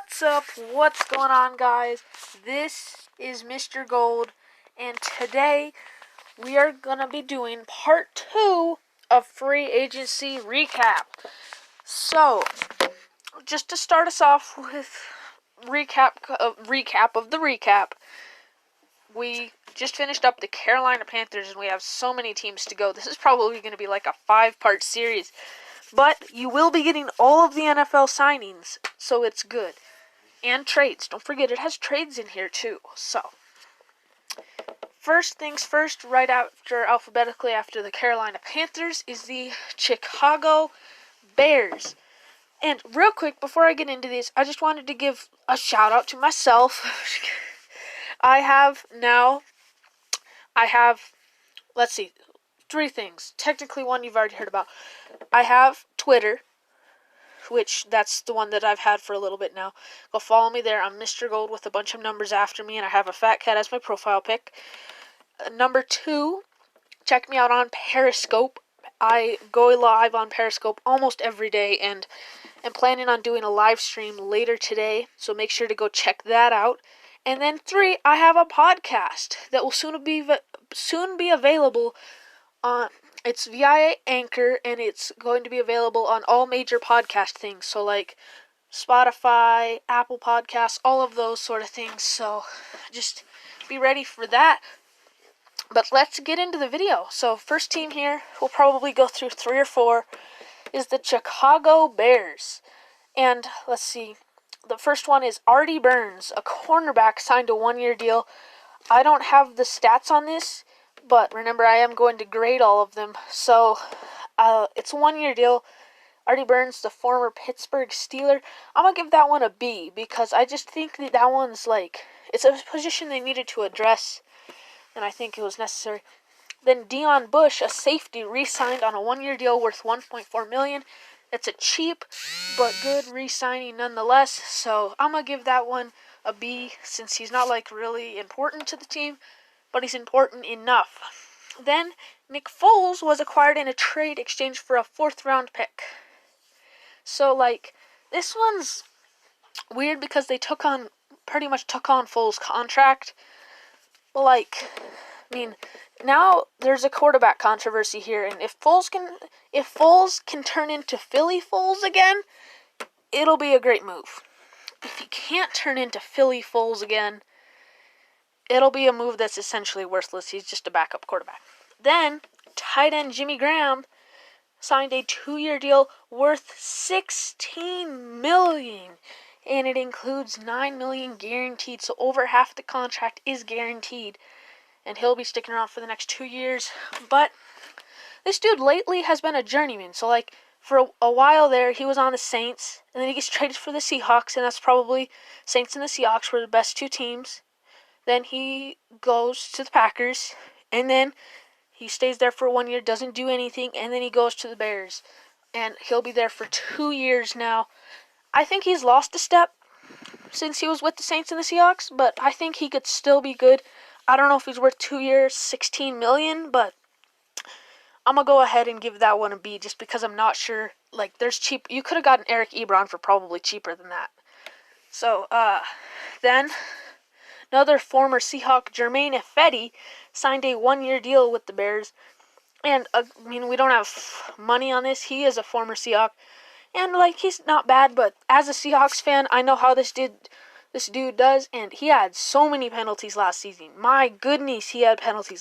What's up? What's going on, guys? This is Mr. Gold, and today we are going to be doing part 2 of free agency recap. So, just to start us off with recap of the recap, we just finished up the Carolina Panthers, and we have so many teams to go. This is probably going to be like a 5-part series. But you will be getting all of the NFL signings, so it's good. And trades. Don't forget, it has trades in here, too. So, first things first, right alphabetically after the Carolina Panthers, is the Chicago Bears. And real quick, before I get into this, I just wanted to give a shout-out to myself. I have, let's see, 3 things. Technically, one you've already heard about. I have Twitter, which that's the one that I've had for a little bit now. Go follow me there. I'm Mr. Gold with a bunch of numbers after me, and I have a fat cat as my profile pic. Number 2, check me out on Periscope. I go live on Periscope almost every day, and I'm planning on doing a live stream later today, so make sure to go check that out. And then 3, I have a podcast that will soon be available on. It's via Anchor, and it's going to be available on all major podcast things. So, like Spotify, Apple Podcasts, all of those sort of things. So, just be ready for that. But let's get into the video. So, first team here, we'll probably go through 3 or 4, is the Chicago Bears. And, let's see, the first one is Artie Burns, a cornerback, signed a 1-year deal. I don't have the stats on this, but remember, I am going to grade all of them. So, it's a 1-year deal. Artie Burns, the former Pittsburgh Steeler. I'm going to give that one a B, because I just think that one's it's a position they needed to address, and I think it was necessary. Then Deon Bush, a safety, re-signed on a 1-year deal worth $1.4 million. It's a cheap but good re-signing nonetheless, so I'm going to give that one a B, since he's not really important to the team, but he's important enough. Then, Nick Foles was acquired in a trade exchange for a 4th-round pick. So, this one's weird because they pretty much took on Foles' contract. But, now there's a quarterback controversy here, and if Foles can turn into Philly Foles again, it'll be a great move. If he can't turn into Philly Foles again, it'll be a move that's essentially worthless. He's just a backup quarterback. Then, tight end Jimmy Graham signed a 2-year deal worth $16 million. And it includes $9 million guaranteed, so over half the contract is guaranteed. And he'll be sticking around for the next 2 years. But this dude lately has been a journeyman. So, for a while there, he was on the Saints. And then he gets traded for the Seahawks. And that's probably Saints and the Seahawks were the best 2 teams. Then he goes to the Packers, and then he stays there for 1 year, doesn't do anything, and then he goes to the Bears. And he'll be there for 2 years now. I think he's lost a step since he was with the Saints and the Seahawks, but I think he could still be good. I don't know if he's worth 2 years, $16 million, but I'm going to go ahead and give that one a B just because I'm not sure. There's cheap. You could have gotten Eric Ebron for probably cheaper than that. So, then another former Seahawk, Germain Ifedi, signed a 1-year deal with the Bears. And, we don't have money on this. He is a former Seahawk. And, he's not bad, but as a Seahawks fan, I know how this dude does, and he had so many penalties last season. My goodness, he had penalties.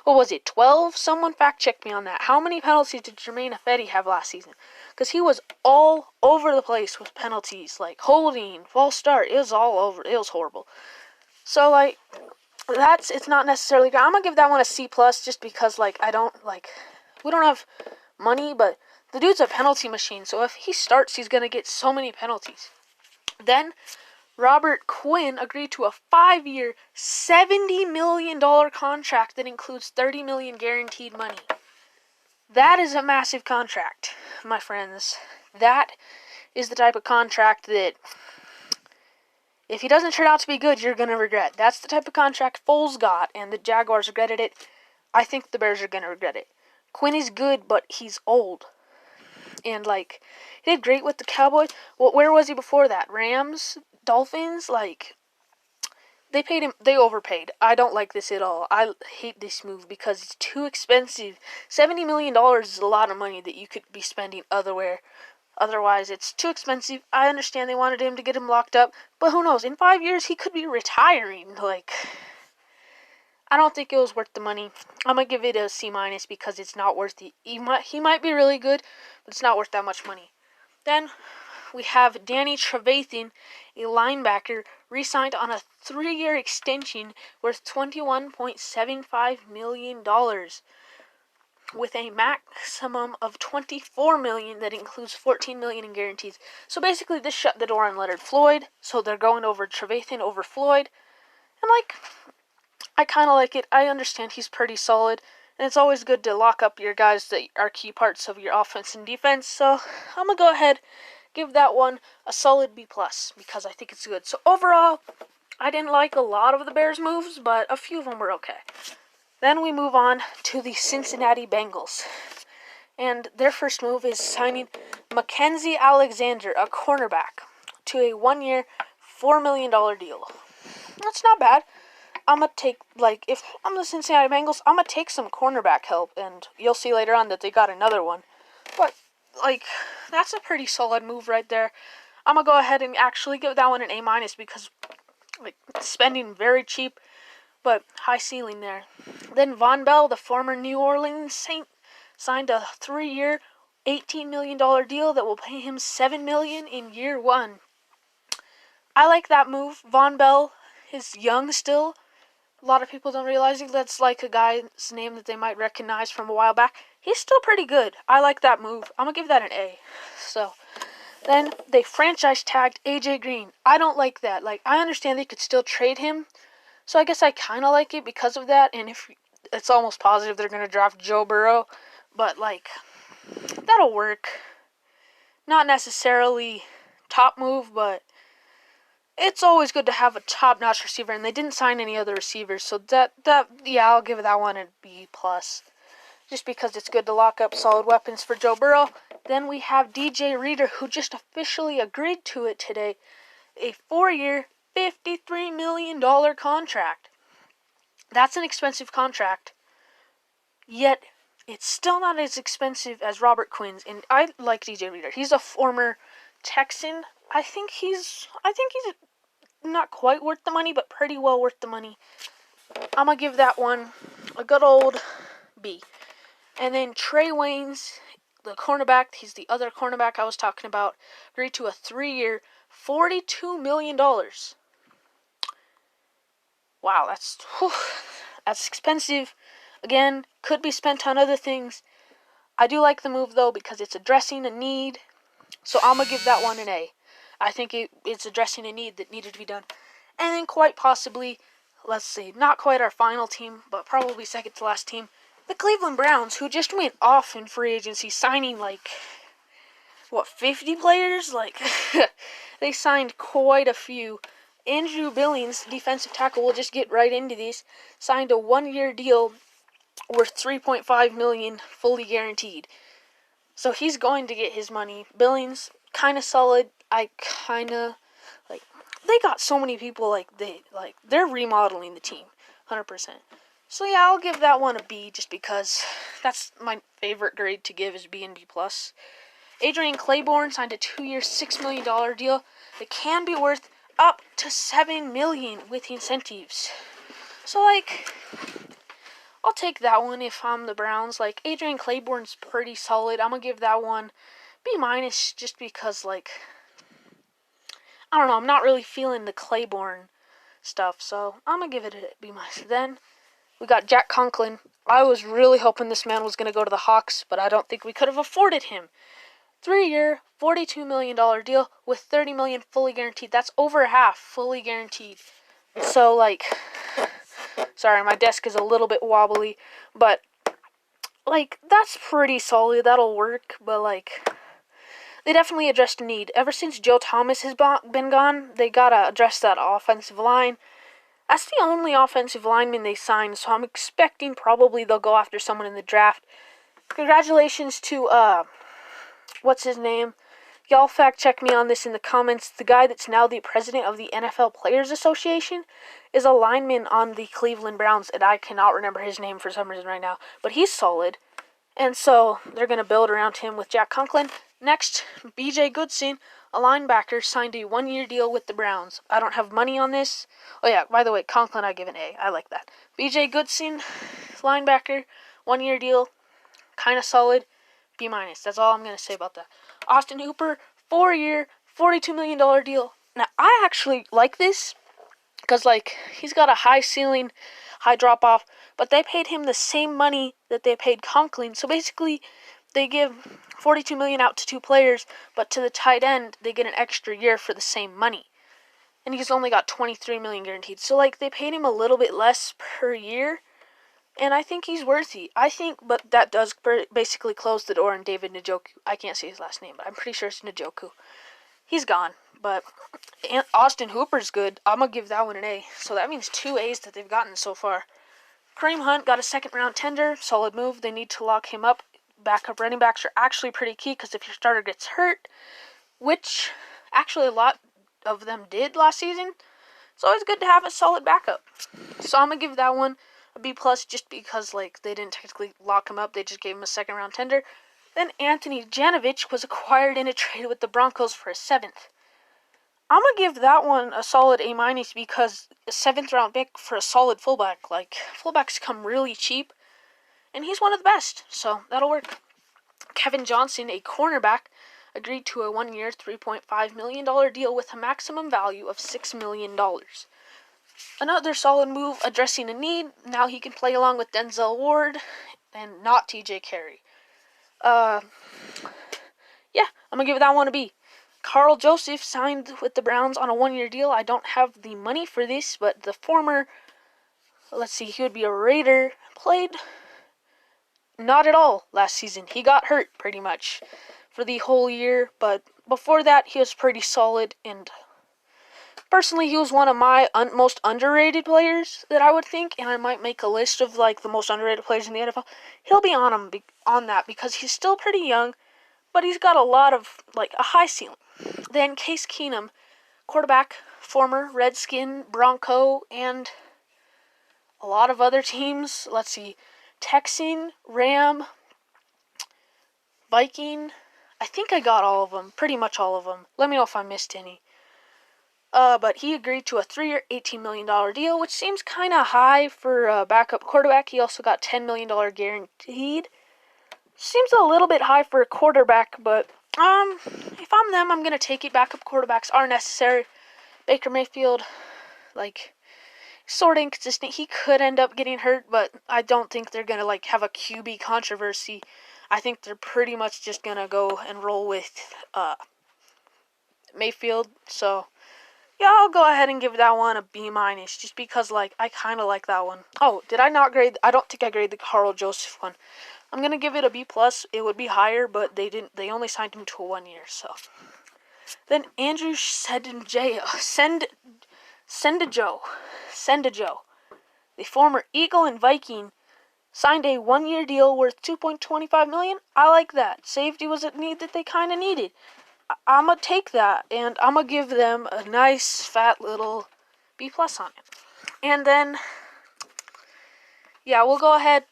What was it, 12? Someone fact-check me on that. How many penalties did Germain Ifedi have last season? Because he was all over the place with penalties, holding, false start. It was all over. It was horrible. So, it's not necessarily good. I'm going to give that one a C+, just because, we don't have money, but the dude's a penalty machine, so if he starts, he's going to get so many penalties. Then, Robert Quinn agreed to a 5-year, $70 million contract that includes $30 million guaranteed money. That is a massive contract, my friends. That is the type of contract that, if he doesn't turn out to be good, you're going to regret. That's the type of contract Foles got, and the Jaguars regretted it. I think the Bears are going to regret it. Quinn is good, but he's old. And, he did great with the Cowboys. Well, where was he before that? Rams, Dolphins, like, they overpaid. I don't like this at all. I hate this move because it's too expensive. $70 million is a lot of money that you could be spending otherwise. It's too expensive. I understand they wanted him to get him locked up, but who knows? In 5 years, he could be retiring. Like, I don't think it was worth the money. I'm going to give it a C- because it's not worth it. He might be really good, but it's not worth that much money. Then we have Danny Trevathan, a linebacker, re-signed on a 3-year extension worth $21.75 million with a maximum of $24 million that includes $14 million in guarantees. So basically this shut the door on Leonard Floyd, so they're going over Trevathan over Floyd. And, like, I kind of like it. I understand he's pretty solid, and it's always good to lock up your guys that are key parts of your offense and defense. So I'm going to go ahead, give that one a solid B+, because I think it's good. So overall, I didn't like a lot of the Bears' moves, but a few of them were okay. Then we move on to the Cincinnati Bengals. And their first move is signing Mackenzie Alexander, a cornerback, to a 1-year, $4 million deal. That's not bad. I'm going to take, like, if I'm the Cincinnati Bengals, I'm going to take some cornerback help, and you'll see later on that they got another one. But, like, that's a pretty solid move right there. I'm going to go ahead and actually give that one an A- because, like, spending very cheap, but high ceiling there. Then Von Bell, the former New Orleans Saint, signed a 3-year, $18 million deal that will pay him $7 million in year 1. I like that move. Von Bell is young still. A lot of people don't realize it. That's like a guy's name that they might recognize from a while back. He's still pretty good. I like that move. I'm going to give that an A. So, then they franchise tagged AJ Green. I don't like that. Like, I understand they could still trade him. So I guess I kind of like it because of that. And if it's almost positive they're going to draft Joe Burrow. But, like, that'll work. Not necessarily top move, but it's always good to have a top-notch receiver, and they didn't sign any other receivers, so I'll give that one a B+, just because it's good to lock up solid weapons for Joe Burrow. Then we have DJ Reader, who just officially agreed to it today, a 4-year, $53 million contract. That's an expensive contract, yet it's still not as expensive as Robert Quinn's, and I like DJ Reader. He's a former Texan. I think he's not quite worth the money, but pretty well worth the money. I'm going to give that one a good old B. And then Trey Waynes, the cornerback, he's the other cornerback I was talking about, agreed to a 3-year, $42 million. Wow, that's expensive. Again, could be spent on other things. I do like the move, though, because it's addressing a need. So I'm going to give that one an A. I think it's addressing a need that needed to be done. And then quite possibly, let's see, not quite our final team, but probably second to last team, the Cleveland Browns, who just went off in free agency, signing 50 players? They signed quite a few. Andrew Billings, defensive tackle, we'll just get right into these, signed a 1-year deal worth $3.5 million, fully guaranteed. So he's going to get his money. Billings, kind of solid. They got so many people, they're remodeling the team, 100%. So yeah, I'll give that one a B, just because that's my favorite grade to give is B and B+. Adrian Claiborne signed a 2-year, $6 million deal that can be worth up to $7 million with incentives. So, I'll take that one if I'm the Browns. Adrian Claiborne's pretty solid. I'm going to give that one B- just because, I don't know, I'm not really feeling the Claiborne stuff, so I'm going to give it a B-. Then we got Jack Conklin. I was really hoping this man was going to go to the Hawks, but I don't think we could have afforded him. 3-year, $42 million deal with $30 million fully guaranteed. That's over half fully guaranteed. So, sorry, my desk is a little bit wobbly, but, that's pretty solid. That'll work, but, they definitely addressed a need. Ever since Joe Thomas has been gone, they gotta address that offensive line. That's the only offensive lineman they signed, so I'm expecting probably they'll go after someone in the draft. Congratulations to, what's his name? Y'all fact check me on this in the comments. The guy that's now the president of the NFL Players Association is a lineman on the Cleveland Browns, and I cannot remember his name for some reason right now, but he's solid. And so they're going to build around him with Jack Conklin. Next, B.J. Goodson, a linebacker, signed a one-year deal with the Browns. I don't have money on this. Oh yeah, by the way, Conklin I give an A. I like that. B.J. Goodson, linebacker, one-year deal, kind of solid, B-. That's all I'm going to say about that. Austin Hooper, 4-year, $42 million deal. Now, I actually like this because, like, he's got a high ceiling, high drop-off, but they paid him the same money that they paid Conklin. So basically, they give $42 million out to 2 players, but to the tight end, they get an extra year for the same money. And he's only got $23 million guaranteed. So, like, they paid him a little bit less per year, and I think he's worthy. But that does basically close the door on David Njoku. I can't say his last name, but I'm pretty sure it's Njoku. He's gone, but Austin Hooper's good. I'm going to give that one an A. So that means 2 A's that they've gotten so far. Kareem Hunt got a second-round tender. Solid move. They need to lock him up. Backup running backs are actually pretty key because if your starter gets hurt, which actually a lot of them did last season, it's always good to have a solid backup. So I'm going to give that one a B+ just because, like, they didn't technically lock him up. They just gave him a second-round tender. Then Anthony Janovich was acquired in a trade with the Broncos for a 7th. I'm going to give that one a solid A- because a 7th-round pick for a solid fullback. Like, fullbacks come really cheap, and he's one of the best, so that'll work. Kevin Johnson, a cornerback, agreed to a 1-year, $3.5 million deal with a maximum value of $6 million. Another solid move addressing a need. Now he can play along with Denzel Ward and not TJ Carey. Yeah, I'm going to give that one a B. Carl Joseph signed with the Browns on a 1-year deal. I don't have the money for this, but the former, he would be a Raider, played not at all last season. He got hurt pretty much for the whole year, but before that, he was pretty solid, and personally, he was one of my most underrated players that I would think, and I might make a list of, like, the most underrated players in the NFL. He'll be on that because he's still pretty young, but he's got a lot of, like, a high ceiling. Then Case Keenum, quarterback, former Redskin, Bronco, and a lot of other teams. Texan, Ram, Viking. I think I got all of them, pretty much all of them. Let me know if I missed any. But he agreed to a 3-year, $18 million deal, which seems kind of high for a backup quarterback. He also got $10 million guaranteed. Seems a little bit high for a quarterback, but if I'm them, I'm going to take it. Backup quarterbacks are necessary. Baker Mayfield, sort of inconsistent. He could end up getting hurt, but I don't think they're going to, have a QB controversy. I think they're pretty much just going to go and roll with Mayfield. So, yeah, I'll go ahead and give that one a B- just because, I kind of like that one. Oh, did I not grade? I don't think I graded the Carl Joseph one. I'm going to give it a B+. It would be higher, but they only signed him to a 1 year, so. Then Andrew Sendejo, the former Eagle and Viking, signed a 1-year deal worth $2.25 million. I like that. Safety was a need that they kind of needed. I'm going to take that, and I'm going to give them a nice, fat little B+ on it. And then, yeah, we'll go ahead,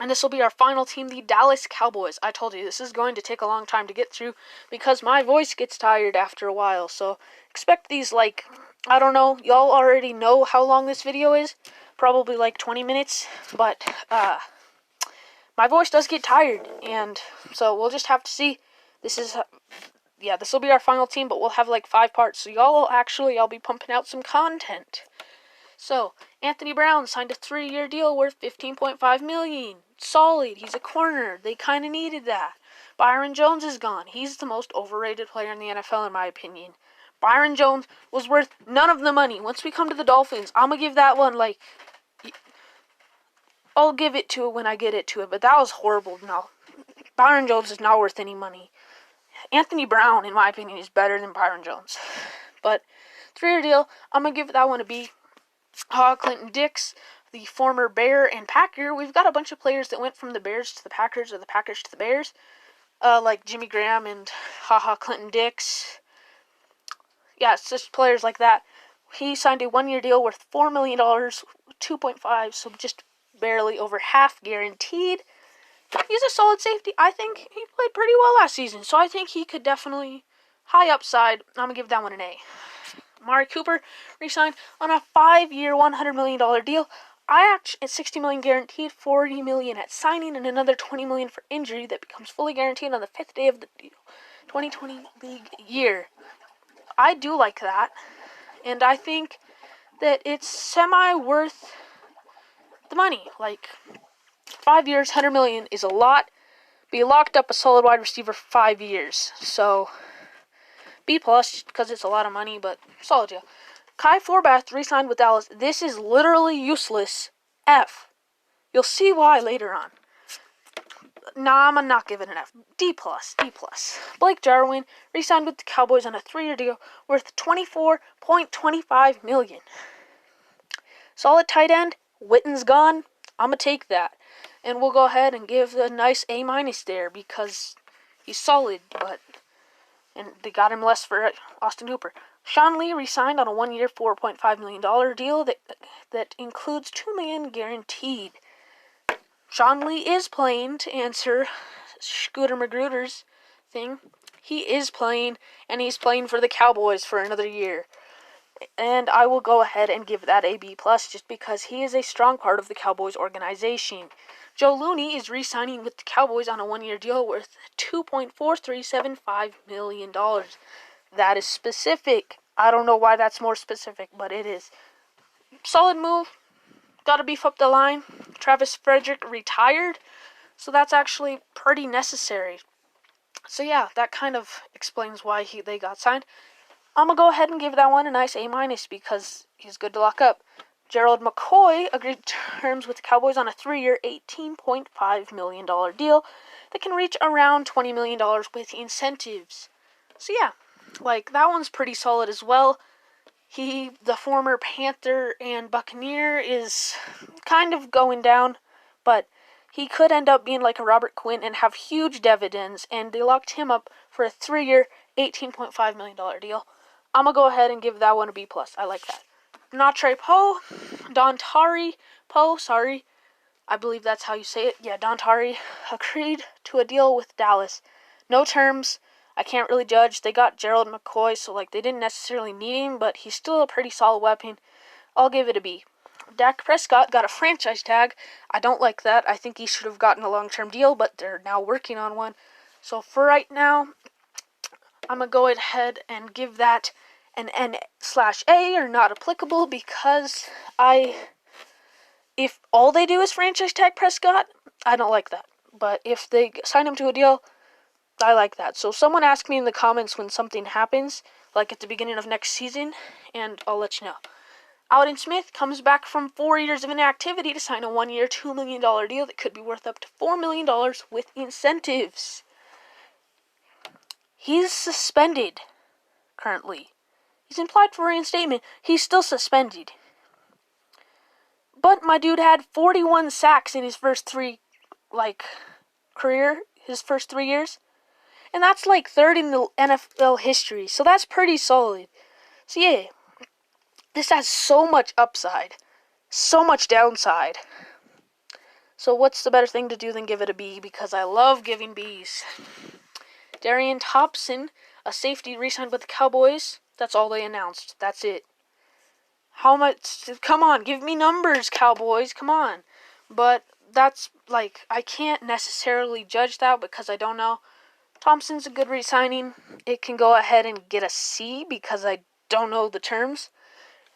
and this will be our final team, the Dallas Cowboys. I told you, this is going to take a long time to get through because my voice gets tired after a while. So expect these, I don't know, y'all already know how long this video is. Probably 20 minutes. But my voice does get tired. And so we'll just have to see. This will be our final team, but we'll have 5 parts. So I'll be pumping out some content. So, Anthony Brown signed a 3-year deal worth $15.5 million. Solid. He's a corner. They kind of needed that. Byron Jones is gone. He's the most overrated player in the NFL, in my opinion. Byron Jones was worth none of the money. Once we come to the Dolphins, I'm going to give that one, I'll give it to it when I get it to it, but that was horrible. No. Byron Jones is not worth any money. Anthony Brown, in my opinion, is better than Byron Jones. But, 3-year deal, I'm going to give that one a B. Clinton Dix, the former Bear and Packer. We've got a bunch of players that went from the Bears to the Packers or the Packers to the Bears. like Jimmy Graham and Clinton Dix. Yeah, it's just players like that. He signed a 1-year deal worth $4 million, 2.5, so just barely over half guaranteed. He's a solid safety. I think he played pretty well last season, so I think he could definitely, high upside. I'm going to give that one an A. Amari Cooper re-signed on a 5-year, $100 million deal. It's $60 million guaranteed, $40 million at signing, and another $20 million for injury that becomes fully guaranteed on the 5th day of the deal. 2020 league year. I do like that, and I think that it's semi-worth the money. Like, 5 years, $100 million is a lot. Be locked up a solid wide receiver for 5 years. So, B+, because it's a lot of money, but solid deal. Kai Forbath re-signed with Dallas. This is literally useless. F. You'll see why later on. Nah, I'm not giving it an F. D+. Blake Jarwin re-signed with the Cowboys on a 3-year deal worth $24.25 million. Solid tight end. Witten's gone. I'm going to take that. And we'll go ahead and give a nice A- there because he's solid, and they got him less for Austin Hooper. Sean Lee re-signed on a 1-year, $4.5 million deal that includes $2 million guaranteed. Sean Lee is playing, to answer Scooter Magruder's thing. He is playing, and he's playing for the Cowboys for another year. And I will go ahead and give that a B+, just because he is a strong part of the Cowboys organization. Joe Looney is re-signing with the Cowboys on a 1-year deal worth $2.4375 million. That is specific. I don't know why that's more specific, but it is. Solid move. Got to beef up the line. Travis Frederick retired, so that's actually pretty necessary. So yeah, that kind of explains why they got signed. I'm going to go ahead and give that one a nice A- because he's good to lock up. Gerald McCoy agreed terms with the Cowboys on a 3-year, $18.5 million deal that can reach around $20 million with incentives. So yeah, like, that one's pretty solid as well. The former Panther and Buccaneer, is kind of going down, but he could end up being like a Robert Quinn and have huge dividends, and they locked him up for a 3-year, $18.5 million deal. I'm going to go ahead and give that one a B+. I like that. Dontari Poe, I believe that's how you say it. Yeah, Dontari agreed to a deal with Dallas. No terms. I can't really judge. They got Gerald McCoy, so they didn't necessarily need him, but he's still a pretty solid weapon. I'll give it a B. Dak Prescott got a franchise tag. I don't like that. I think he should have gotten a long-term deal, but they're now working on one. So for right now, I'm going to go ahead and give that an N/A, or not applicable, because if all they do is franchise tag Prescott, I don't like that. But if they sign him to a deal, I like that. So someone ask me in the comments when something happens, like at the beginning of next season, and I'll let you know. Aldon Smith comes back from 4 years of inactivity to sign a 1-year, $2 million deal that could be worth up to $4 million with incentives. He's suspended currently. He's implied for reinstatement. He's still suspended. But my dude had 41 sacks in his first career, his first 3 years. And that's third in the NFL history. So that's pretty solid. So yeah, this has so much upside, so much downside. So what's the better thing to do than give it a B? Because I love giving Bs. Darian Thompson, a safety, re-signed with the Cowboys. That's all they announced. That's it. How much? Come on, give me numbers, Cowboys. Come on. But that's I can't necessarily judge that because I don't know. Thompson's a good re-signing. It can go ahead and get a C because I don't know the terms.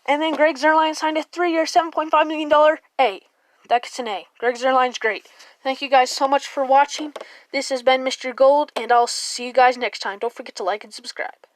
And then Greg Zuerlein signed a 3-year, $7.5 million A. That gets an A. Greg Zuerlein's great. Thank you guys so much for watching. This has been Mr. Gold, and I'll see you guys next time. Don't forget to like and subscribe.